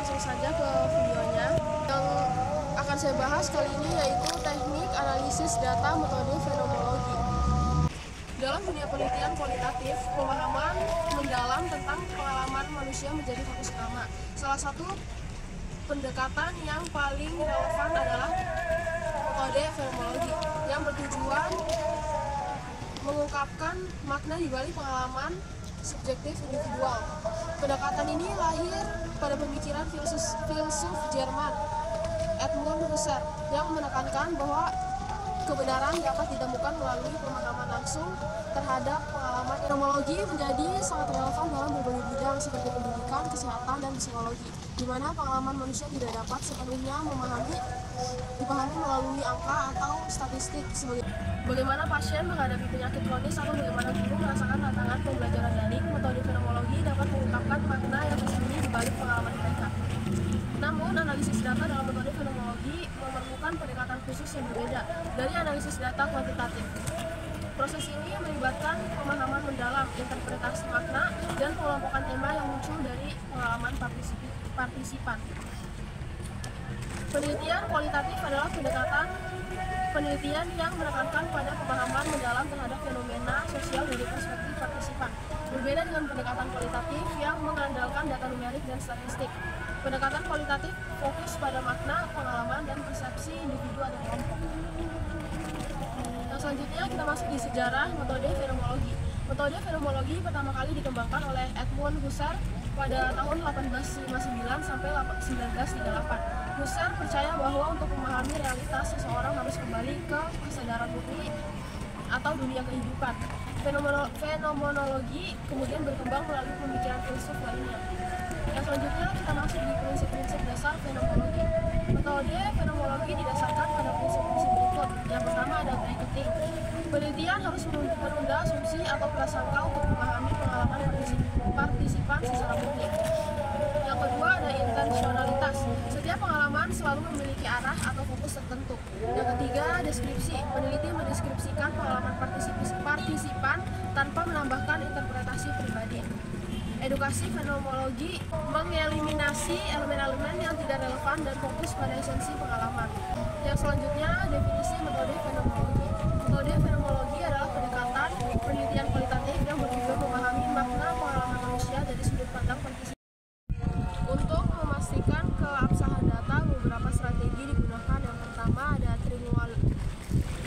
langsung saja ke videonya. Yang akan saya bahas kali ini yaitu teknik analisis data metode fenomenologi. Dalam dunia penelitian kualitatif, pemahaman mendalam tentang pengalaman manusia menjadi fokus utama. Salah satu pendekatan yang paling relevan adalah metode fenomenologi yang bertujuan mengungkapkan makna di balik pengalaman subjektif individual. Pendekatan ini lahir pada pemikiran filsuf Jerman Edmund Husserl yang menekankan bahwa kebenaran dapat ditemukan melalui pemahaman langsung terhadap pengalaman. Fenomenologi menjadi sangat relevan dalam berbagai bidang seperti pendidikan, kesehatan, dan psikologi, di mana pengalaman manusia tidak dapat sepenuhnya dipahami melalui angka atau statistik. Bagaimana pasien menghadapi penyakit kronis atau bagaimana guru merasakan tantangan pembelajaran daring, metode fenomenologi dapat mengungkapkan makna yang tersembunyi di balik pengalaman mereka. Namun, analisis data dalam metode fenomenologi memerlukan pendekatan khusus yang berbeda dari analisis data kuantitatif. Proses ini melibatkan pemahaman mendalam, interpretasi makna, dan pengelompokan tema yang muncul dari pengalaman partisipan. Penelitian kualitatif adalah pendekatan penelitian yang menekankan pada pemahaman mendalam terhadap fenomena sosial dari perspektif partisipan. Berbeda dengan pendekatan kualitatif yang mengandalkan data numerik dan statistik. Pendekatan kualitatif fokus pada makna, pengalaman, dan persepsi individu atau kelompok. Yang selanjutnya kita masuk di sejarah metode fenomenologi. Metode fenomenologi pertama kali dikembangkan oleh Edmund Husserl pada tahun 1859 sampai 1938. Husserl percaya bahwa untuk memahami realitas seseorang harus kembali ke kesadaran murni atau dunia kehidupan. Fenomenologi kemudian berkembang melalui pemikiran filsuf lainnya. Yang selanjutnya kita masuk di prinsip-prinsip dasar fenomenologi. Metode fenomenologi didasarkan pada prinsip-prinsip berikut. Yang pertama ada bracketing. Penelitian harus menunda asumsi atau prasangka untuk memahami pengalaman partisipan secara murni. Yang kedua ada intensionalitas. Setiap pengalaman selalu memiliki arah atau fokus tertentu. Yang ketiga, deskripsi. Peneliti mendeskripsikan pengalaman partisipan tanpa menambahkan interpretasi pribadi. Edukasi fenomenologi mengeliminasi elemen-elemen yang tidak relevan dan fokus pada esensi pengalaman. Yang selanjutnya, definisi metode fenomenologi. Metode fenomenologi adalah pendekatan penelitian kualitatif yang bertujuan memahami makna pengalaman manusia dari sudut pandang partisipan. Untuk memastikan keabsahan data, beberapa strategi digunakan. Yang pertama ada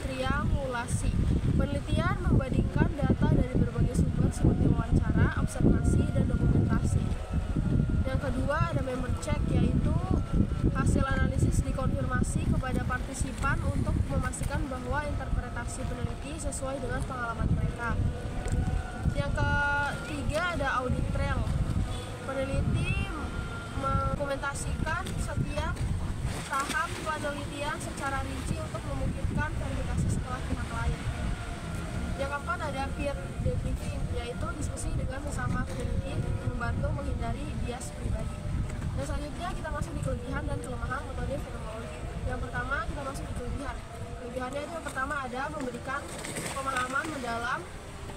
triangulasi. Penelitian membandingkan data dari berbagai sumber seperti wawancara, observasi, dan dokumentasi. Yang kedua ada member check, yaitu hasil analisis dikonfirmasi kepada partisipan untuk memastikan bahwa interpretasi peneliti sesuai dengan pengalaman mereka. Yang ketiga ada audit trail. Peneliti mendokumentasikan setiap tahap penelitian secara rinci untuk memungkinkan verifikasi setelah pihak lain. Yang keempat ada peer debriefing, yaitu diskusi dengan sesama peneliti membantu menghindari bias pribadi. Dan selanjutnya kita masuk di kelebihan dan kelemahan metode fenomenologi. Yang pertama kita masuk di kelebihan. Kelebihannya itu yang pertama ada memberikan pemahaman mendalam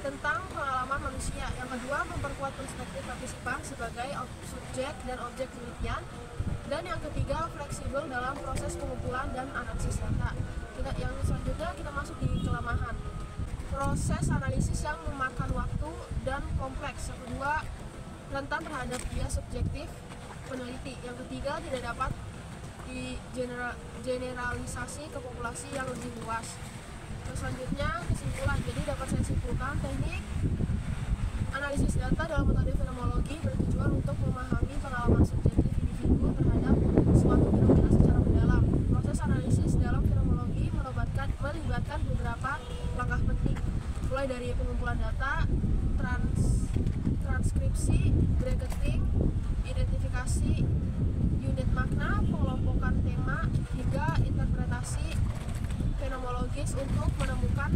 tentang pengalaman manusia. Yang kedua, memperkuat perspektif partisipan sebagai subjek dan objek penelitian. Dan yang ketiga, fleksibel dalam proses pengumpulan dan analisis data. Yang selanjutnya kita masuk di kelemahan. Proses analisis yang memakan waktu dan kompleks. Yang kedua, rentan terhadap bias subjektif peneliti. Yang ketiga, tidak dapat digeneralisasi ke populasi yang lebih luas. Selanjutnya kesimpulan. Jadi dapat saya simpulkan teknik analisis data dalam metode fenomenologi bertujuan untuk memahami pengalaman subjektif individu terhadap suatu fenomena secara mendalam. Proses analisis dalam fenomenologi melibatkan beberapa langkah penting, mulai dari pengumpulan data, transkripsi, bracketing, identifikasi unit makna, pengelompokan tema, hingga interpretasi fenomenologis untuk menemukan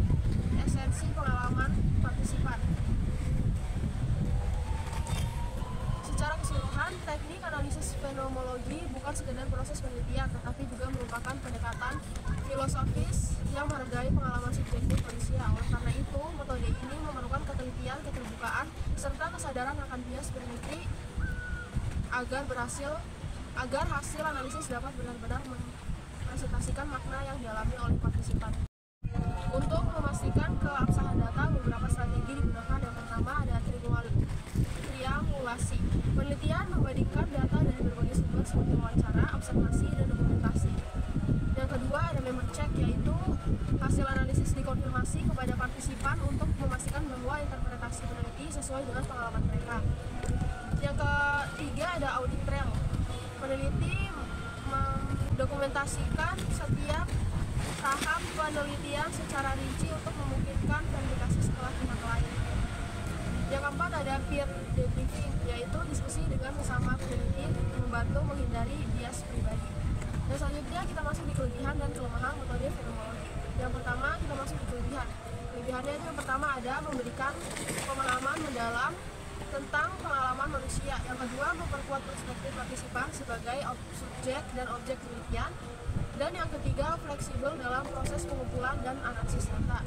esensi pengalaman partisipan. Secara keseluruhan, teknik analisis fenomenologi bukan sekedar proses penelitian, tetapi juga merupakan pendekatan filosofis yang menghargai pengalaman subjektif manusia. Oleh karena itu, metode ini memerlukan ketelitian, keterbukaan, serta kesadaran akan bias peneliti agar hasil analisis dapat benar-benar mempresentasikan makna yang dialami oleh partisipan. Untuk memastikan keabsahan data, beberapa strategi digunakan. Yang pertama ada triangulasi. Penelitian membandingkan data dari berbagai sumber seperti wawancara, observasi, dan dokumentasi. Yang kedua ada member check, yaitu hasil analisis dikonfirmasi kepada partisipan untuk memastikan bahwa interpretasi peneliti sesuai dengan pengalaman mereka. Yang ketiga ada audit trail. Peneliti mendokumentasikan setiap tahap penelitian secara rinci untuk memungkinkan verifikasi setelah pihak lain. Yang keempat ada peer debriefing, yaitu diskusi dengan sesama peneliti membantu menghindari bias pribadi. Dan selanjutnya kita masuk di kelebihan dan kelemahan metode fenomenologi. Yang pertama kita masuk di kelebihan. Kelebihannya itu yang pertama ada memberikan pemahaman mendalam tentang pengalaman manusia. Yang kedua memperkuat perspektif partisipan sebagai subjek dan objek penelitian. Dan yang ketiga fleksibel dalam proses pengumpulan dan analisis data.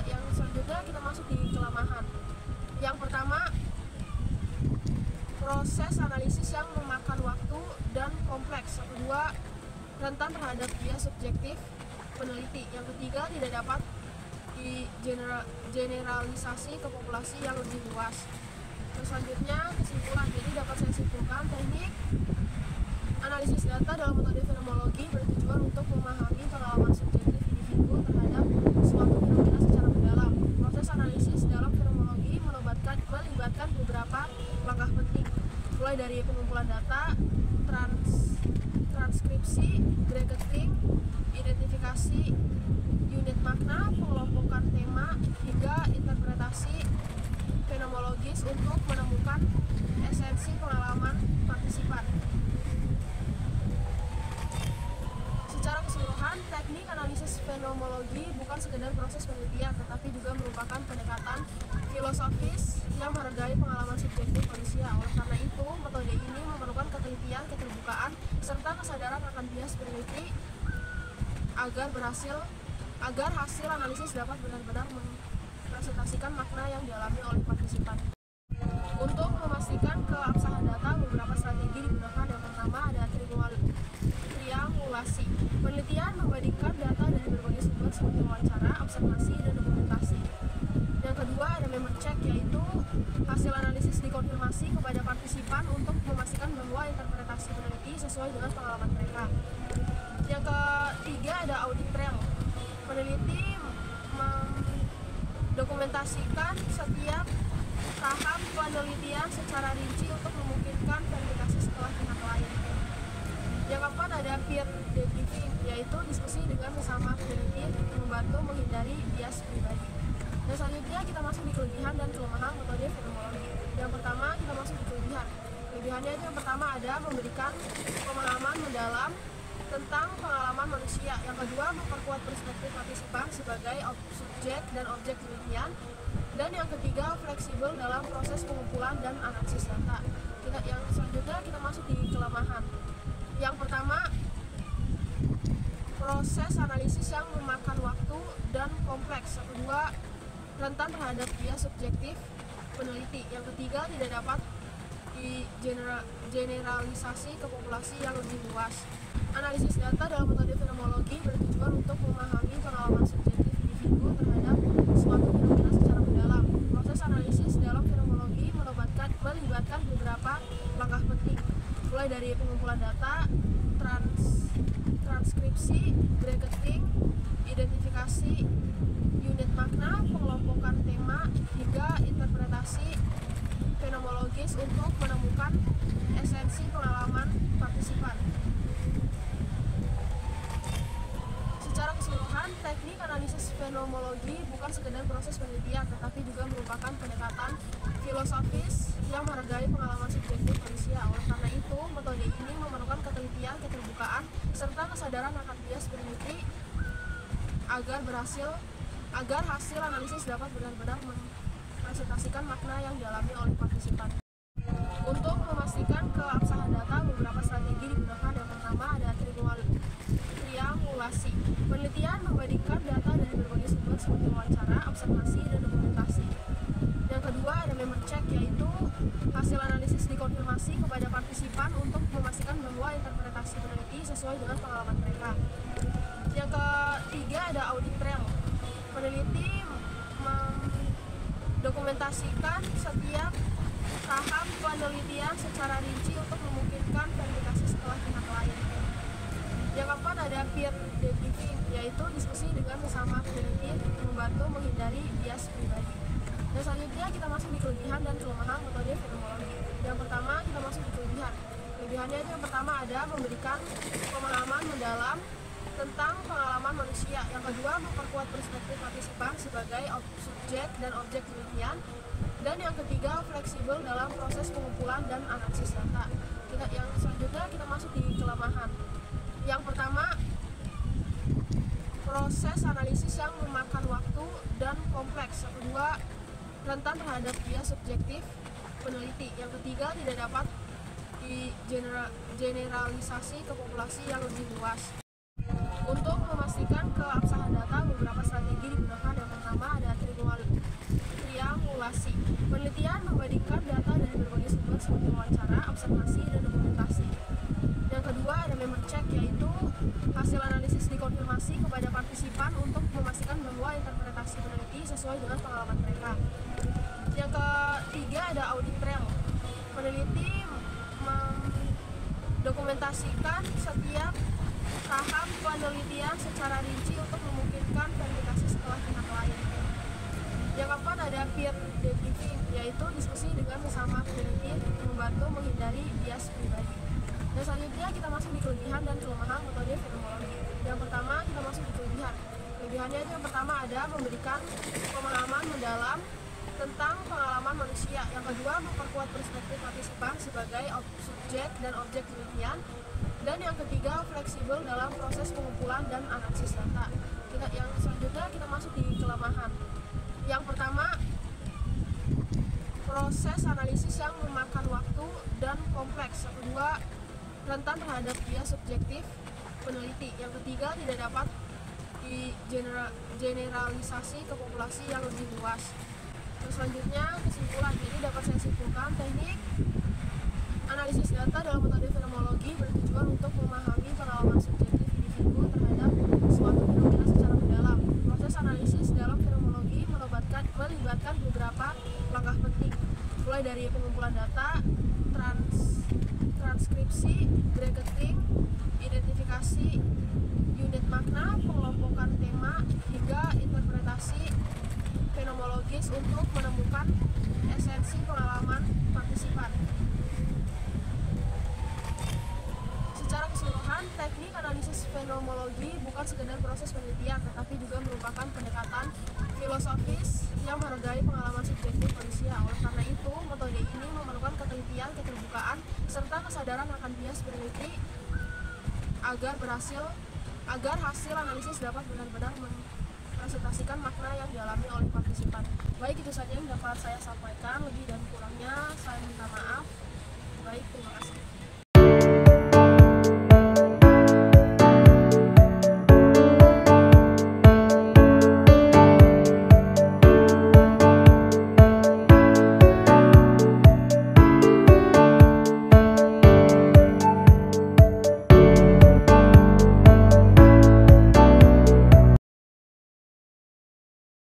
Yang selanjutnya kita masuk di kelemahan. Yang pertama proses analisis yang memakan waktu dan kompleks. Yang kedua rentan terhadap bias subjektif peneliti. Yang ketiga tidak dapat digeneralisasi ke populasi yang lebih luas. Terus selanjutnya kesimpulan. Jadi dapat saya simpulkan teknik analisis data dalam metode fenomenologi bertujuan untuk memahami pengalaman subjektif individu terhadap suatu fenomena secara mendalam. Proses analisis dalam fenomenologi melibatkan beberapa langkah penting, mulai dari pengumpulan data, transkripsi, bracketing, identifikasi unit makna, pengelompokan tema, hingga interpretasi fenomenologis untuk menemukan esensi pengalaman partisipan. Secara keseluruhan, teknik analisis fenomenologi bukan sekedar proses penelitian, tetapi juga merupakan pendekatan filosofis yang menghargai pengalaman subjektif manusia. Oleh karena itu, metode ini memerlukan ketelitian, keterbukaan, serta kesadaran akan bias peneliti agar hasil analisis dapat benar-benar mempresentasikan makna yang dialami oleh partisipan. Untuk memastikan keabsahan data, beberapa strategi digunakan. Yang pertama ada triangulasi. Penelitian membandingkan data dari berbagai sumber seperti wawancara, observasi, dan dokumentasi. Yang kedua ada member check, yaitu hasil analisis dikonfirmasi kepada partisipan untuk memastikan bahwa interpretasi peneliti sesuai dengan pengalaman mereka. Yang ketiga ada audit trail. Peneliti mendokumentasikan setiap tahap penelitian secara rinci untuk memungkinkan verifikasi setelah pihak lain. Yang keempat ada peer debriefing, yaitu diskusi dengan sesama peneliti membantu menghindari bias pribadi. Dan selanjutnya kita masuk di kelebihan dan kelemahan metode fenomenologi. Yang pertama kita masuk di kelebihan. Kelebihannya itu yang pertama ada memberikan pemahaman mendalam tentang pengalaman manusia. Yang kedua memperkuat perspektif partisipan sebagai subjek dan objek penelitian. Dan yang ketiga fleksibel dalam proses pengumpulan dan analisis data. Yang selanjutnya kita masuk di kelemahan. Yang pertama proses analisis yang memakan waktu dan kompleks. Yang kedua rentan terhadap bias subjektif peneliti. Yang ketiga tidak dapat digeneralisasi ke populasi yang lebih luas. Analisis data dalam metode fenomenologi bertujuan untuk memahami pengalaman subjektif individu terhadap suatu fenomena secara mendalam. Proses analisis dalam fenomenologi melibatkan beberapa langkah penting, mulai dari pengumpulan data, transkripsi, bracketing, identifikasi unit makna, pengelompokan tema, hingga interpretasi fenomenologis untuk menemukan esensi pengalaman partisipan. Secara keseluruhan, teknik analisis fenomenologi bukan sekedar proses penelitian, tetapi juga merupakan pendekatan filosofis yang menghargai pengalaman subjektif manusia. Oleh karena itu, metode ini memerlukan ketelitian, keterbukaan, serta kesadaran akan bias peneliti agar hasil analisis dapat benar-benar mempresentasikan makna yang dialami oleh partisipan. Untuk memastikan keabsahan data, beberapa strategi digunakan. Yang pertama ada triangulasi. Penelitian membandingkan data dari berbagai sumber seperti wawancara, observasi, dan dokumentasi. Yang kedua ada member check, yaitu hasil analisis dikonfirmasi kepada partisipan untuk memastikan bahwa interpretasi peneliti sesuai dengan pengalaman mereka. Yang ketiga ada audit trail. Peneliti mendokumentasikan setiap tahap penelitian secara rinci untuk memungkinkan verifikasi setelah pihak lain. Yang keempat ada peer debriefing, yaitu diskusi dengan sesama peneliti membantu menghindari bias pribadi. Dan selanjutnya kita masuk di kelebihan dan kelemahan metode fenomenologi. Yang pertama kita masuk di kelebihan. Kelebihannya itu yang pertama ada memberikan pemahaman mendalam tentang pengalaman manusia. Yang kedua memperkuat perspektif partisipan sebagai subjek dan objek penelitian. Dan yang ketiga fleksibel dalam proses pengumpulan dan analisis data. Yang selanjutnya kita masuk di kelemahan. Yang pertama, proses analisis yang memakan waktu dan kompleks. Yang kedua, rentan terhadap bias subjektif peneliti. Yang ketiga, tidak dapat digeneralisasi ke populasi yang lebih luas. Untuk memastikan keabsahan data, beberapa strategi digunakan. Yang pertama ada triangulasi. Penelitian membandingkan data dari berbagai sumber seperti wawancara, observasi, dan dokumentasi. Yang kedua ada member check, yaitu hasil analisis dikonfirmasi kepada partisipan untuk memastikan bahwa interpretasi peneliti sesuai dengan pengalaman mereka. Yang ketiga ada audit trail. Peneliti mendokumentasikan setiap tahap penelitian secara rinci untuk memungkinkan verifikasi setelah pihak lain. Yang keempat ada peer debriefing, yaitu diskusi dengan sesama peneliti membantu menghindari bias pribadi. Dan selanjutnya kita masuk di kelebihan dan kelemahan metode fenomenologi. Yang pertama kita masuk di kelebihan. Kelebihannya itu yang pertama ada memberikan pemahaman mendalam tentang pengalaman manusia. Yang kedua memperkuat perspektif partisipan sebagai subjek dan objek penelitian. Dan yang ketiga fleksibel dalam proses pengumpulan dan analisis data. Yang selanjutnya kita masuk di kelemahan. Yang pertama, proses analisis yang memakan waktu dan kompleks. Yang kedua, rentan terhadap bias subjektif peneliti. Yang ketiga, tidak dapat digeneralisasi ke populasi yang lebih luas. Terus selanjutnya kesimpulan. Jadi dapat saya simpulkan, teknik analisis data dalam metode fenomenologi bertujuan untuk memahami pengalaman subjektif individu terhadap suatu fenomena secara mendalam. Proses analisis dalam fenomenologi melibatkan beberapa langkah penting, mulai dari pengumpulan data, transkripsi, bracketing, identifikasi unit makna, pengelompokan tema, hingga interpretasi fenomenologis untuk menemukan esensi pengalaman partisipan. Secara keseluruhan, teknik analisis fenomenologi bukan sekedar proses penelitian, tetapi juga merupakan pendekatan filosofis yang menghargai pengalaman subjektif manusia. Oleh karena itu, metode ini memerlukan ketelitian, keterbukaan, serta kesadaran akan bias peneliti agar hasil analisis dapat benar-benar mempresentasikan makna yang dialami oleh partisipan. Baik, itu saja yang dapat saya sampaikan. Lebih dan kurangnya saya minta maaf. Baik, terima kasih.